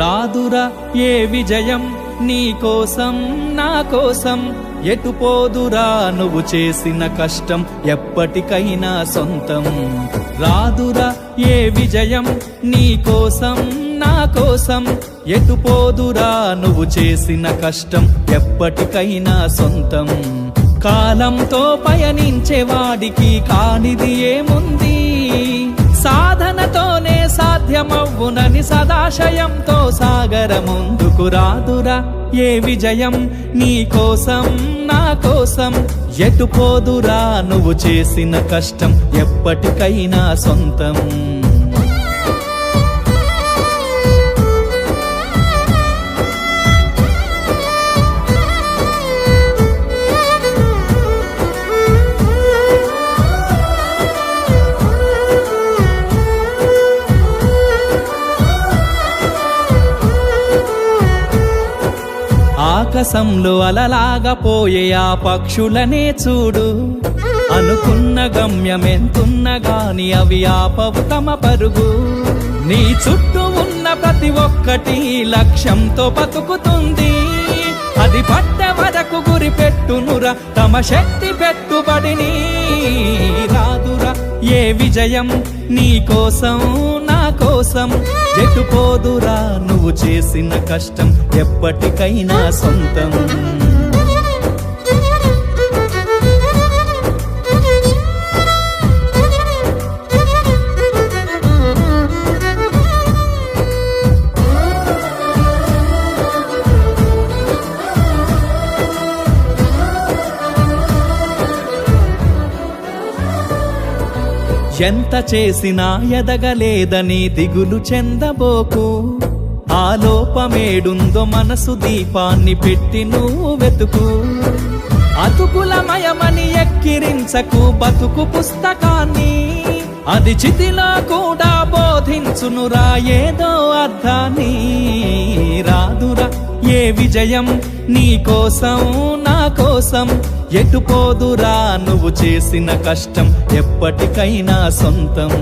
రాదురా ఏ విజయం నీ కోసం నా కోసం, ఎటు పోదురా నువ్వు చేసిన కష్టం ఎప్పటికైనా సొంతం. రాదురా ఏ విజయం నీ కోసం నా కోసం, ఎటు పోదురా నువ్వు చేసిన కష్టం ఎప్పటికైనా సొంతం. కాలంతో పయనించే వాడికి కానిది ఏముంది, సాధనతోనే సాధ్యమవ్వునని సదాశయంతో సాగర ముందుకు. రాదురా ఏ విజయం నీ కోసం నా కోసం, ఎటు పోదురా నువ్వు చేసిన కష్టం ఎప్పటికైనా సొంతం. ఆకాశంలో అలలాగా పోయే ఆ పక్షులనే చూడు, అనుకున్న గమ్యమెంతున్న గాని అవి ఆపవు తమ పరుగు. నీ చుట్టూ ఉన్న ప్రతి ఒక్కటి లక్ష్యంతో బతుకుతుంది, అది పడ్డ వరకు గురి పెట్టునురా తమ శక్తి పెట్టుబడిని. రాదురా ఏ విజయం నీ కోసం నా కోసం, ఎటు పోదురా నువ్వు చేసిన కష్టం ఎప్పటికైనా సొంతం. ఎంత చేసినా ఎదగలేదని దిగులు చెందబోకు, ఆ లోపమేడుందో మనసు దీపాన్ని పెట్టి నువ్వు వెతుకు. అతుకులమయమని ఎక్కిరించకు బతుకు పుస్తకాన్ని, అది చితిలో కూడా బోధించునురా ఏదో అర్థాన్ని. రాదురా ఏ విజయం నీ కోసం నా కోసం, ఎటు పోదురా నువ్వు చేసిన కష్టం ఎప్పటికైనా సొంతం.